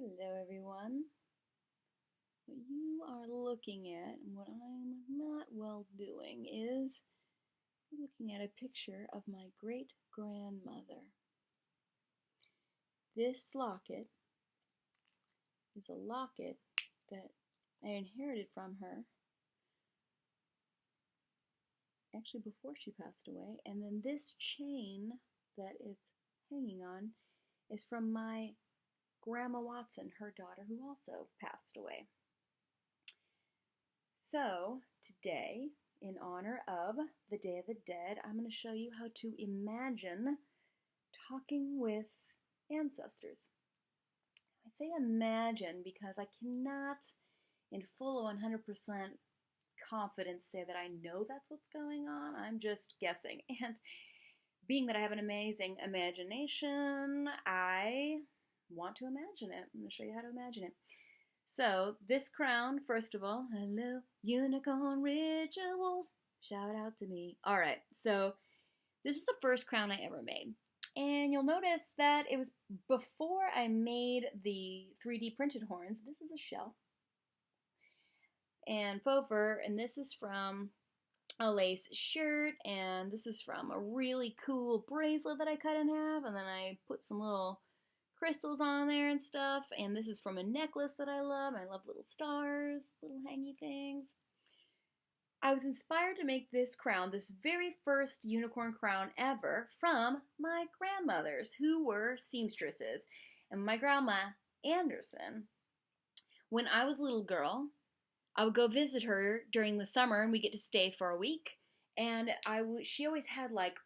Hello everyone. What you are looking at and what I'm not well doing is looking at a picture of my great grandmother. This locket is a locket that I inherited from her actually before she passed away, and then this chain that it's hanging on is from my Grandma Watson, her daughter, who also passed away. So, today, in honor of the Day of the Dead, I'm going to show you how to imagine talking with ancestors. I say imagine because I cannot, in full 100% confidence, say that I know that's what's going on. I'm just guessing. And being that I have an amazing imagination, I want to imagine it. I'm going to show you how to imagine it. So, this crown, first of all, hello, unicorn rituals, shout out to me. All right, so this is the first crown I ever made. And you'll notice that it was before I made the 3D printed horns. This is a shell and faux fur, and this is from a lace shirt, and this is from a really cool bracelet that I cut in half, and then I put some little crystals on there and stuff, and this is from a necklace that I love. I love little stars, little hangy things. I was inspired to make this crown, this very first unicorn crown ever, from my grandmothers, who were seamstresses. And my grandma, Anderson, when I was a little girl, I would go visit her during the summer, and we get to stay for a week. And she always had like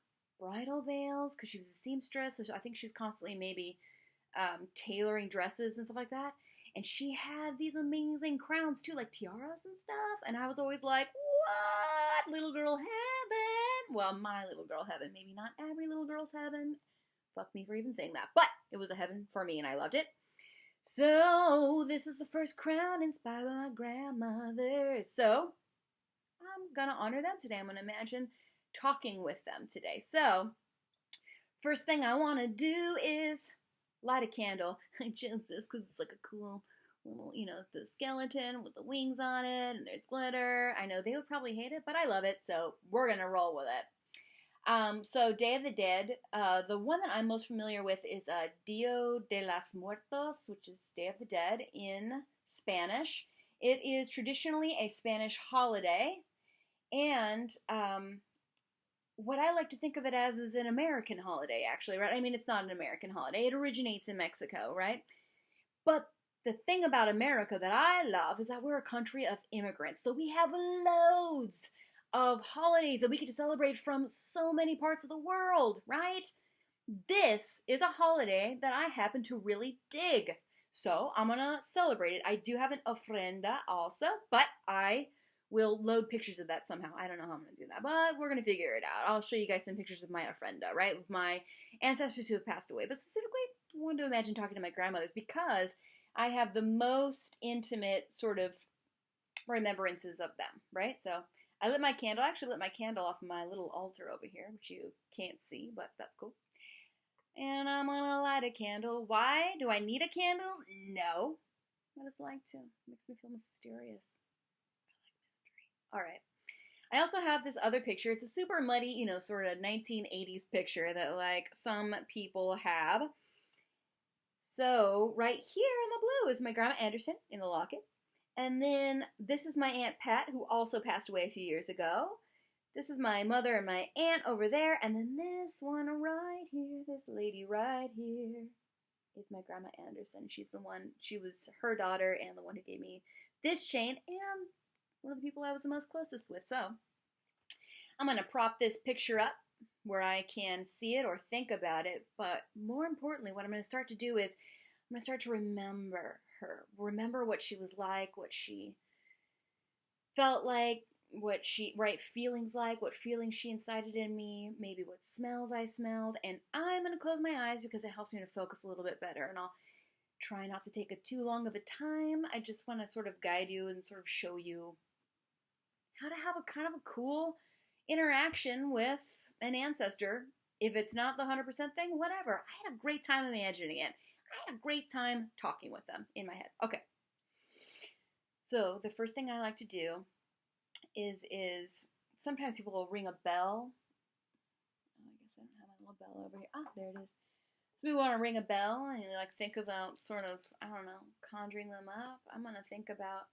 bridal veils because she was a seamstress, so I think she was constantly maybe tailoring dresses and stuff like that. And she had these amazing crowns too, like tiaras and stuff. And I was always like, what? Little girl heaven. Well, my little girl heaven. Maybe not every little girl's heaven. Fuck me for even saying that. But it was a heaven for me and I loved it. So this is the first crown inspired by my grandmother. So I'm going to honor them today. I'm going to imagine talking with them today. So first thing I want to do is light a candle. I chose this because it's like a cool little, the skeleton with the wings on it, and there's glitter. I know they would probably hate it, but I love it, so we're gonna roll with it. So Day of the Dead, the one that I'm most familiar with is Dia de los Muertos, which is Day of the Dead in Spanish. It is traditionally a Spanish holiday, and what I like to think of it as is an American holiday, actually, right? I mean, it's not an American holiday. It originates in Mexico, right? But the thing about America that I love is that we're a country of immigrants. So we have loads of holidays that we get to celebrate from so many parts of the world, right? This is a holiday that I happen to really dig. So I'm going to celebrate it. I do have an ofrenda also, but I will load pictures of that somehow. I don't know how I'm going to do that, but we're going to figure it out. I'll show you guys some pictures of my ofrenda, right? With my ancestors who have passed away. But specifically, I wanted to imagine talking to my grandmothers because I have the most intimate sort of remembrances of them, right? So I lit my candle. I actually lit my candle off my little altar over here, which you can't see, but that's cool. And I'm going to light a candle. Why? Do I need a candle? No. I just like to. It makes me feel mysterious. All right. I also have this other picture. It's a super muddy, sort of 1980s picture that like some people have. So right here in the blue is my Grandma Anderson in the locket. And then this is my Aunt Pat, who also passed away a few years ago. This is my mother and my aunt over there. And then this one right here, this lady right here, is my Grandma Anderson. She was her daughter and the one who gave me this chain and one of the people I was the most closest with. So I'm going to prop this picture up where I can see it or think about it. But more importantly, what I'm going to start to do is I'm going to start to remember her. Remember what she was like, what she felt like, feelings like, what feelings she incited in me, maybe what smells I smelled. And I'm going to close my eyes because it helps me to focus a little bit better. And I'll try not to take too long of a time. I just want to sort of guide you and sort of show you how to have a kind of a cool interaction with an ancestor. If it's not the 100% thing, whatever. I had a great time imagining it. I had a great time talking with them in my head. Okay. So the first thing I like to do is sometimes people will ring a bell. Oh, I guess I don't have my little bell over here. Ah, there it is. So we want to ring a bell and like think about sort of, I don't know, conjuring them up. I'm gonna think about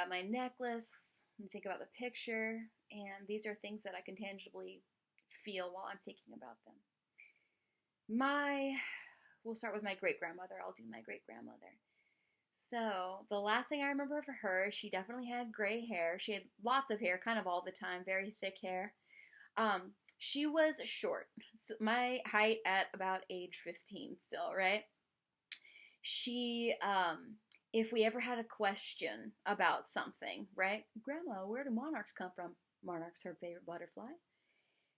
my necklace. I'm gonna think about the picture, and these are things that I can tangibly feel while I'm thinking about them. We'll start with my great grandmother. I'll do my great grandmother. So the last thing I remember of her, she definitely had gray hair. She had lots of hair, kind of all the time, very thick hair. She was short. So my height at about age 15 still, right? She, if we ever had a question about something, right? Grandma, where do monarchs come from? Monarch's her favorite butterfly.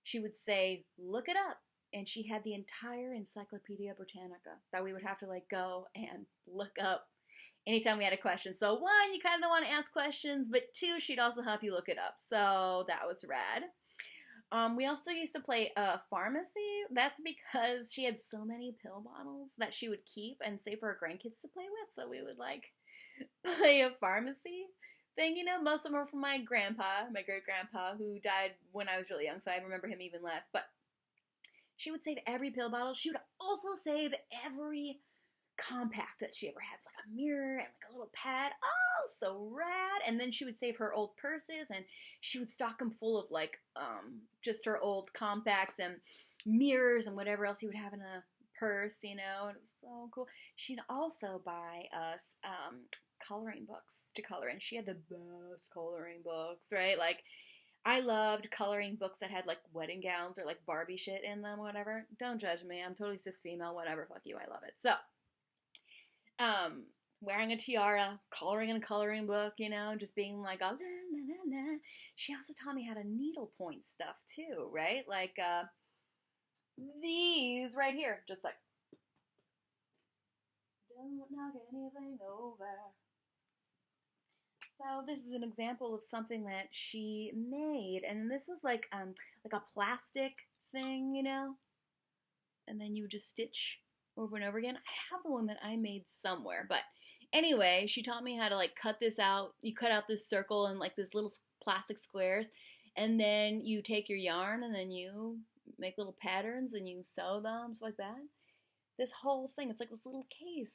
She would say, look it up. And she had the entire Encyclopedia Britannica that we would have to like go and look up anytime we had a question. So one, you kind of don't want to ask questions, but two, she'd also help you look it up. So that was rad. We also used to play pharmacy. That's because she had so many pill bottles that she would keep and save for her grandkids to play with. So we would like play a pharmacy thing. You know, most of them were from my grandpa, my great grandpa, who died when I was really young. So I remember him even less. But she would save every pill bottle. She would also save every compact that she ever had, like a mirror and like a little pad. Oh, so rad. And then she would save her old purses, and she would stock them full of like just her old compacts and mirrors and whatever else you would have in a purse, you know. And it was so cool. She'd also buy us coloring books to color, and she had the best coloring books, right? Like I loved coloring books that had like wedding gowns or like Barbie shit in them, whatever. Don't judge me. I'm totally cis female, whatever. Fuck you. I love it. So wearing a tiara, coloring in a coloring book, you know, just being like, oh, la, la, la, la. She also taught me how to needlepoint stuff too, right? Like these right here, just like, don't knock anything over. So this is an example of something that she made, and this was like a plastic thing, you know, and then you would just stitch over and over again. I have the one that I made somewhere, but anyway, she taught me how to like cut this out. You cut out this circle and like this little plastic squares, and then you take your yarn and then you make little patterns and you sew them, stuff like that. This whole thing, it's like this little case.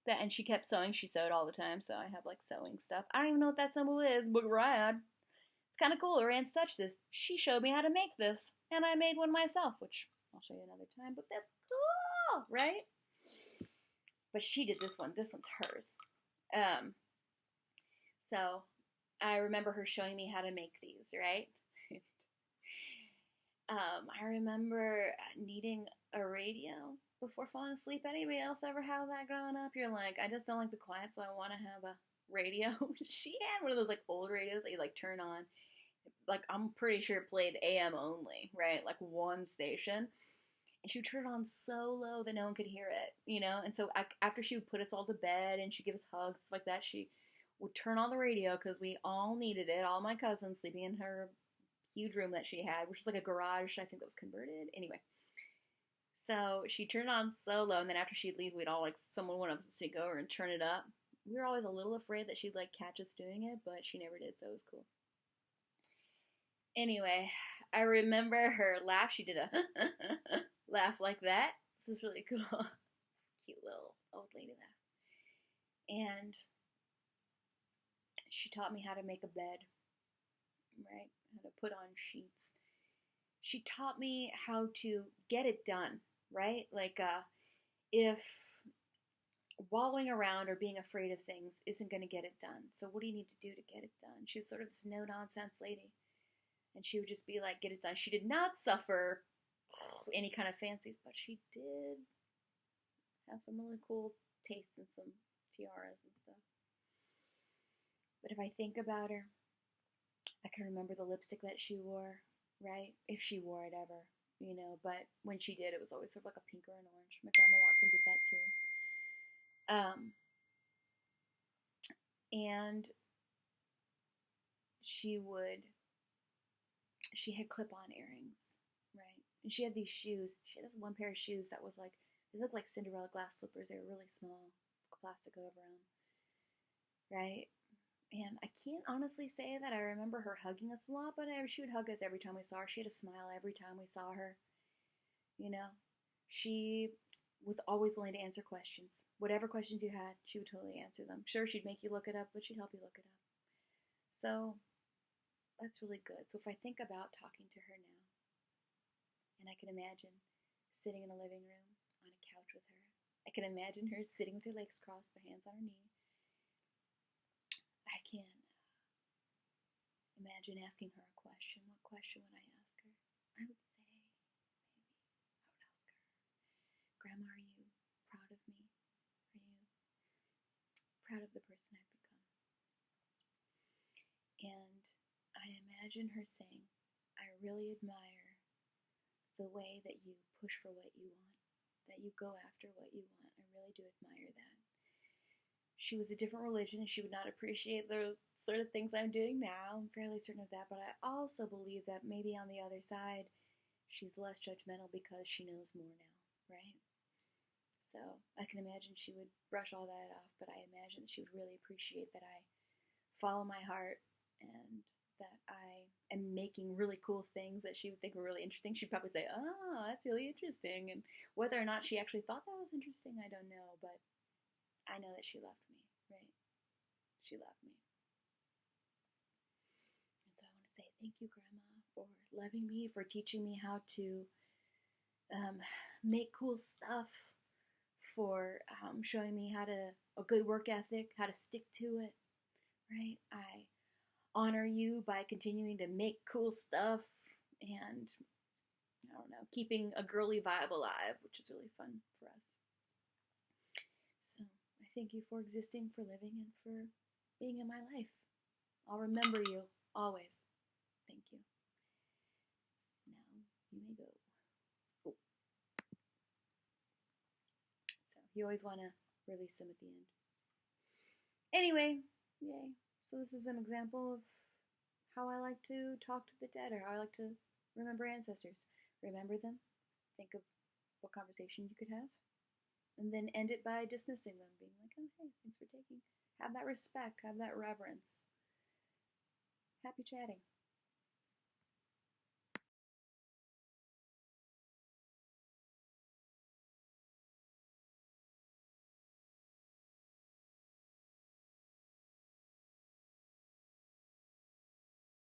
That, and she kept sewing. She sewed all the time, so I have like sewing stuff. I don't even know what that symbol is, but rad. It's kind of cool. Her aunt touched this. She showed me how to make this, and I made one myself, which I'll show you another time. But that's cool, right? But she did this one. This one's hers. So I remember her showing me how to make these, right? I remember needing a radio before falling asleep. Anybody else ever have that growing up? You're like, I just don't like the quiet, so I want to have a radio. She had one of those like old radios that you like turn on. Like I'm pretty sure it played AM only, right? Like one station. And she would turn it on so low that no one could hear it, you know? And so after she would put us all to bed and she'd give us hugs, stuff like that, she would turn on the radio because we all needed it. All my cousins sleeping in her huge room that she had, which was like a garage, I think that was converted. Anyway, so she turned it on so low, and then after she'd leave, we'd all like one of us would sneak over and turn it up. We were always a little afraid that she'd like catch us doing it, but she never did, so it was cool. Anyway, I remember her laugh. She did a laugh like that. This is really cool. Cute little old lady laugh. And she taught me how to make a bed, right? How to put on sheets. She taught me how to get it done, right? Like if wallowing around or being afraid of things isn't going to get it done. So what do you need to do to get it done? She was sort of this no-nonsense lady. And she would just be like, get it done. She did not suffer any kind of fancies, but she did have some really cool taste in some tiaras and stuff. But if I think about her, I can remember the lipstick that she wore, right? If she wore it ever, you know. But when she did, it was always sort of like a pink or an orange. My grandma Watson did that too. And she had clip-on earrings, right? And she had these shoes. She had this one pair of shoes that was like They look like Cinderella glass slippers. They were really small, plastic over them, right? And I can't honestly say that I remember her hugging us a lot, but she would hug us every time we saw her. She had a smile every time we saw her. You know, she was always willing to answer questions. Whatever questions you had, she would totally answer them. Sure, she'd make you look it up, but she'd help you look it up. So that's really good. So if I think about talking to her now, and I can imagine sitting in a living room on a couch with her, I can imagine her sitting with her legs crossed, her hands on her knee. I can imagine asking her a question. What question would I ask her? I would say, maybe, I would ask her, Grandma, are you proud of me? Are you proud of the person I've become? And I imagine her saying, I really admire the way that you push for what you want, that you go after what you want. I really do admire that. She was a different religion and she would not appreciate the sort of things I'm doing now. I'm fairly certain of that, but I also believe that maybe on the other side, she's less judgmental because she knows more now, right? So I can imagine she would brush all that off, but I imagine she would really appreciate that I follow my heart and that I am making really cool things that she would think were really interesting. She'd probably say, oh, that's really interesting. And whether or not she actually thought that was interesting, I don't know, but I know that she loved me, right? She loved me. And so I want to say thank you, Grandma, for loving me, for teaching me how to um, make cool stuff, for showing me how to a good work ethic, how to stick to it, right? I honor you by continuing to make cool stuff and I don't know, keeping a girly vibe alive, which is really fun for us. So I thank you for existing, for living, and for being in my life. I'll remember you always. Thank you. Now you may go. Oh. So you always want to release them at the end. Anyway, yay. So this is an example of how I like to talk to the dead, or how I like to remember ancestors. Remember them, think of what conversation you could have, and then end it by dismissing them, being like, oh, hey, thanks for taking. Have that respect, have that reverence. Happy chatting.